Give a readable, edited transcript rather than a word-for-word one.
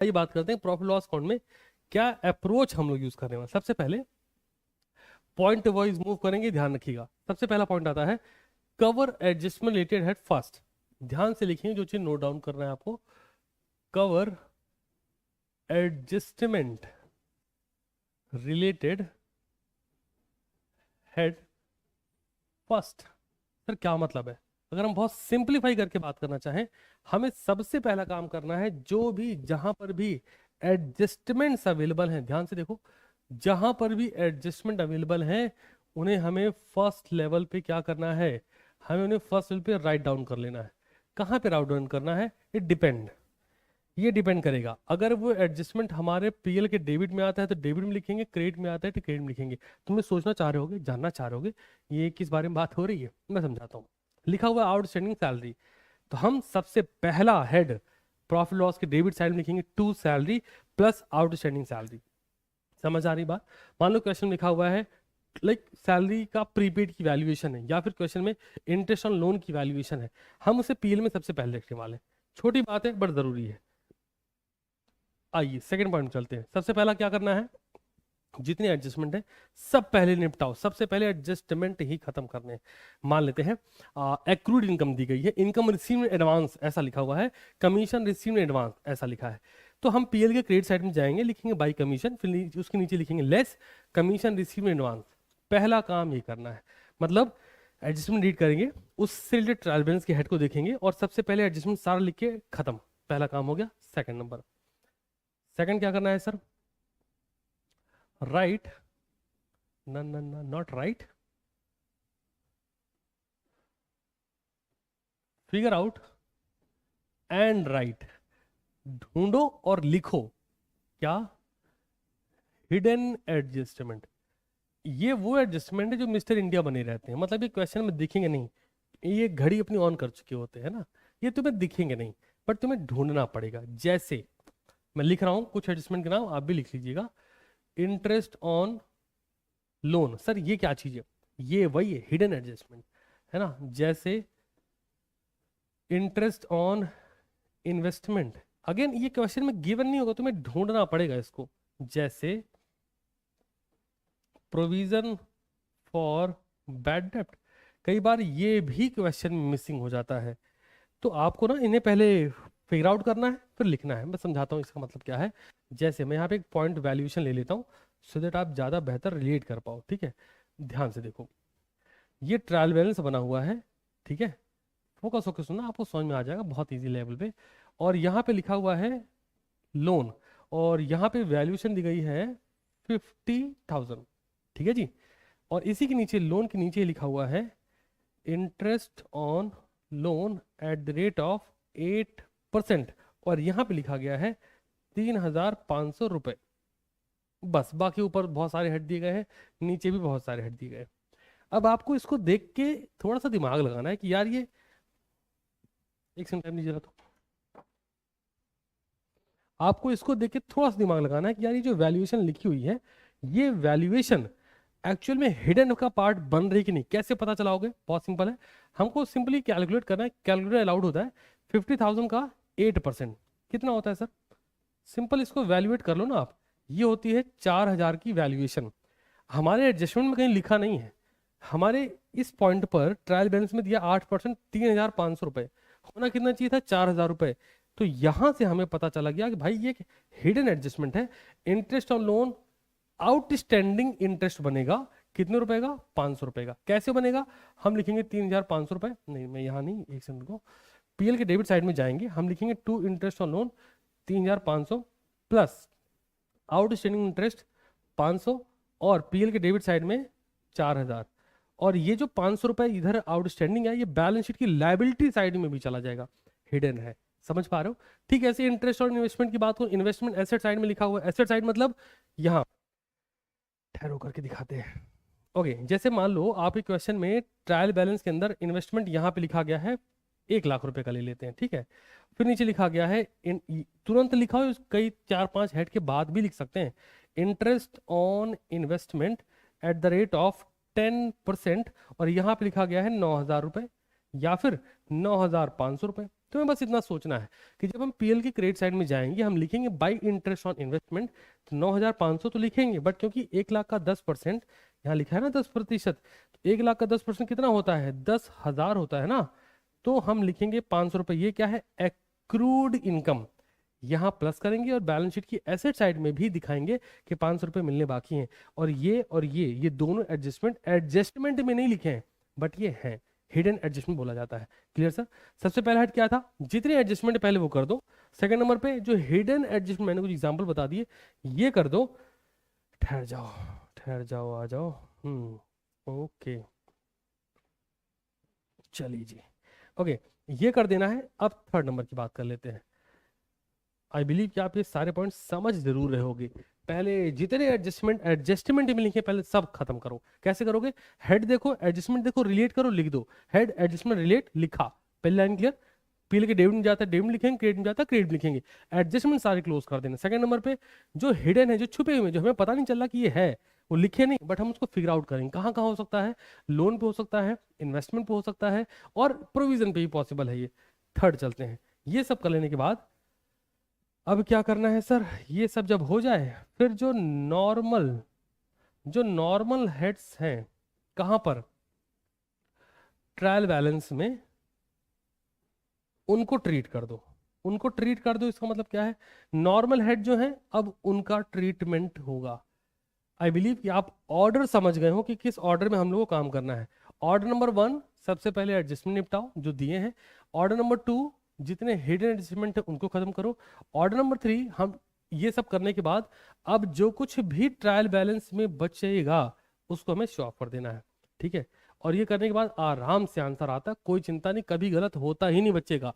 ये बात करते हैं प्रॉफिट लॉस अकाउंट में क्या अप्रोच हम लोग यूज कर रहे हैं। सबसे पहले पॉइंट वाइज मूव करेंगे, ध्यान रखिएगा। सबसे पहला पॉइंट आता है cover adjustment related head first. ध्यान से लिखिए जो चीज नोट डाउन करना है आपको, cover adjustment related head first. Sir क्या मतलब है? अगर हम बहुत सिंपलीफाई करके बात करना चाहें, हमें सबसे पहला काम करना है जो भी जहां पर भी एडजस्टमेंट्स अवेलेबल हैं, ध्यान से देखो, जहां पर भी एडजस्टमेंट अवेलेबल हैं उन्हें हमें फर्स्ट लेवल पे क्या करना है, हमें उन्हें फर्स्ट लेवल पे राइट डाउन कर लेना है। कहाँ पे राइट डाउन करना है? ये डिपेंड करेगा। अगर वो एडजस्टमेंट हमारे पीएल के डेबिट में आता है तो डेबिट में लिखेंगे, क्रेडिट में आता है तो क्रेडिट में लिखेंगे। तुम्हें सोचना चाह रहे होगे, जानना चाह रहे होगे ये किस बारे में बात हो रही है, मैं समझाता हूँ। लिखा हुआ आउटस्टैंडिंग सैलरी, तो हम सबसे पहला हेड प्रॉफिट लॉस के डेबिट साइड में लिखेंगे to salary plus outstanding salary. समझ आ रही बात? मान लो क्वेश्चन लिखा हुआ है लाइक सैलरी का प्रीपेड की वैल्यूएशन है, या फिर क्वेश्चन में इंटरेस्ट ऑन लोन की वैल्यूएशन है, हम उसे पीएल में सबसे पहले लिखने वाले हैं। छोटी बात है बट जरूरी है। आइए सेकंड पॉइंट चलते हैं। सबसे पहला क्या करना है, जितने एडजस्टमेंट है सब पहले निपटाओ, सबसे पहले एडजस्टमेंट ही खत्म करने हैं। मान लेते हैं एक्रूड इनकम दी गई है, इनकम रिसीव इन एडवांस ऐसा लिखा हुआ है, कमीशन रिसीव इन एडवांस ऐसा लिखा है। तो हम पीएल के क्रेडिट साइड में जाएंगे, लिखेंगे बाई कमीशन, फिर उसके नीचे लिखेंगे less commission receive in advance. पहला काम ये करना है, मतलब एडजस्टमेंट रीड करेंगे, उससे रिलेटेड ट्रायल बैलेंस के हेड को देखेंगे और सबसे पहले एडजस्टमेंट सारा लिख के खत्म। पहला काम हो गया। सेकंड नंबर, सेकंड क्या करना है sir? Right not right, figure out and right. ढूंढो और लिखो क्या? Hidden adjustment. ये वो एडजस्टमेंट है जो मिस्टर इंडिया बने रहते हैं, मतलब ये क्वेश्चन में दिखेंगे नहीं। ये घड़ी अपनी ऑन कर चुके होते हैं ना, ये तुम्हें दिखेंगे नहीं, बट तुम्हें ढूंढना पड़ेगा। जैसे मैं लिख रहा हूं कुछ एडजस्टमेंट के नाम, आप भी लिख लीजिएगा। इंटरेस्ट ऑन लोन, सर ये क्या चीज है? ये वही है हिडन एडजस्टमेंट, है ना। जैसे इंटरेस्ट ऑन इन्वेस्टमेंट, अगेन ये क्वेश्चन में गिवन नहीं होगा, तुम्हें ढूंढना पड़ेगा इसको। जैसे प्रोविजन फॉर बैड डेप्ट, कई बार ये भी क्वेश्चन में मिसिंग हो जाता है। तो आपको ना इन्हें पहले फिगर आउट करना है फिर लिखना है। मैं समझाता हूँ इसका मतलब क्या है। जैसे मैं यहाँ पे एक पॉइंट वैल्यूएशन ले लेता हूँ सो दैट आप ज़्यादा बेहतर रिलेट कर पाओ, ठीक है। ध्यान से देखो, ये ट्रायल बैलेंस बना हुआ है, ठीक है। फोकस होकर सुनना, आपको समझ में आ जाएगा बहुत ईजी लेवल पे। और यहाँ पे लिखा हुआ है लोन, और यहाँ पे वैल्यूएशन दी गई है 50,000, ठीक है जी। और इसी के नीचे लोन के नीचे लिखा हुआ है interest on loan at the rate of 8%, और यहाँ पे लिखा गया है 3,500 रुपए। बस, बाकी ऊपर बहुत सारे हेड दिए गए हैं, नीचे भी बहुत सारे हेड दिए गए हैं। अब आपको इसको देख के थोड़ा सा दिमाग लगाना है कि यार ये, एक सेकंड टाइम दीजिएगा। तो आपको इसको देख के थोड़ा सा दिमाग लगाना है कि यार ये जो वैल्यूएशन लिखी हुई है, ये वैल्यूएशन एक्चुअल में हिडन का पार्ट बन रही कि नहीं, कैसे पता चलाओगे? बहुत सिंपल है, हमको सिंपली कैलकुलेट करना है। कैलकुलेटर अलाउड होता है 50,000 का 8% कितना होता है सर? सिंपल इसको वैल्यूएट कर लो ना आप, ये होती है 4,000 की वैल्यूएशन। हमारे एडजस्टमेंट में कहीं लिखा नहीं है, हमारे इस पॉइंट पर ट्रायल बैलेंस में दिया 8%, 3,500 रुपए, होना कितना चाहिए था? 4,000 रुपए। तो यहां से हमें पता चला गया कि भाई ये हिडन एडजस्टमेंट है। Interest on loan outstanding interest बनेगा कितने रुपए का? 500 रुपए का। कैसे बनेगा? हम लिखेंगे 3,500 रुपए, नहीं मैं यहाँ नहीं, एक सेकंड को, पीएल के डेबिट साइड में जाएंगे, हम लिखेंगे to interest on loan 3,500 plus outstanding interest 500, और पीएल के डेबिट साइड में 4,000। और ये जो 500 रुपए इधर आउटस्टैंडिंग है, ये बैलेंस शीट की लायबिलिटी साइड में भी चला जाएगा, हिडन है। समझ पा रहे हो? ठीक है। ऐसे इंटरेस्ट और इन्वेस्टमेंट की बात करूं, इन्वेस्टमेंट एसेट साइड में लिखा हुआ है। एसेट साइड मतलब यहाँ, ठहरो करके दिखाते हैं। ओके, जैसे मान लो आपके क्वेश्चन में ट्रायल बैलेंस के अंदर इन्वेस्टमेंट यहाँ पे लिखा गया है 1,00,000 रुपए का ले लेते हैं, ठीक है। फिर नीचे लिखा गया है तुरंत लिखा हो, कई 4-5 हेड के बाद भी लिख सकते हैं, interest on investment at the rate of 10%, और यहाँ पे लिखा गया है 9,000 रुपए या फिर 9,500 रुपए। तुम्हें बस इतना सोचना है कि जब हम पीएल की क्रेडिट साइड में जाएंगे हम लिखेंगे बाई इंटरेस्ट ऑन इन्वेस्टमेंट, तो 9,500 तो लिखेंगे, बट क्योंकि 1 लाख का 10%, यहाँ लिखा है ना 10%, तो 1 लाख का 10% कितना होता है, 10,000 होता है ना, तो हम लिखेंगे 500 रुपये। ये क्या है, एक्रूड इनकम, यहाँ प्लस करेंगे और बैलेंस शीट की एसेट साइड में भी दिखाएंगे कि 500 रुपये मिलने बाकी हैं। और ये दोनों एडजस्टमेंट में नहीं लिखे हैं, बट ये हैं, हिडन एडजस्टमेंट बोला जाता है। Clear sir? सबसे पहला हेड क्या था, जितने एडजस्टमेंट पहले वो कर दो। सेकंड नंबर पे जो हिडन एडजस्टमेंट, मैंने कुछ एग्जांपल बता दिए, ये कर दो। ठहर जाओ आ जाओ। ओके, चलिए जी, ओके, ये कर देना है। अब थर्ड नंबर की बात कर लेते हैं। आई बिलीव कि आप ये सारे पॉइंट समझ जरूर रहे होगे। पहले जितने एडजस्टमेंट में लिखे पहले सब खत्म करो। कैसे करोगे, हेड देखो, एडजस्टमेंट देखो, रिलेट करो, लिख दो। हेड एडजस्टमेंट रिलेट लिखा, पहली लाइन क्लियर। पीएल के डेबिट में जाता है डेबिट में लिखेंगे, क्रेडिट में जाता है क्रेडिट में लिखेंगे। एडजस्टमेंट सारे क्लोज कर देना। सेकंड नंबर पे जो हिडन है, जो छुपे हुए, जो हमें पता नहीं चल रहा कि ये है, वो लिखे नहीं, बट हम उसको फिगर आउट करेंगे। कहाँ कहाँ हो सकता है, लोन पे हो सकता है, इन्वेस्टमेंट पे हो सकता है, और प्रोविजन पे भी पॉसिबल है। ये थर्ड चलते हैं। ये सब कर लेने के बाद अब क्या करना है सर, ये सब जब हो जाए फिर जो नॉर्मल हेड्स हैं, कहां पर, ट्रायल बैलेंस में, उनको ट्रीट कर दो। इसका मतलब क्या है, नॉर्मल हेड जो है अब उनका ट्रीटमेंट होगा। आई बिलीव कि आप ऑर्डर समझ गए हो कि किस ऑर्डर में हम लोग को काम करना है। ऑर्डर नंबर 1, सबसे पहले एडजस्टमेंट निपटाओ जो दिए हैं। ऑर्डर नंबर 2, जितने हिडन एडजस्टमेंट है उनको खत्म करो। ऑर्डर नंबर 3, हम ये सब करने के बाद अब जो कुछ भी ट्रायल बैलेंस में बचेगा उसको हमें शो ऑफ कर देना है। ठीक है, और ये करने के बाद आराम से आंसर आता है, कोई चिंता नहीं, कभी गलत होता ही नहीं बच्चे का।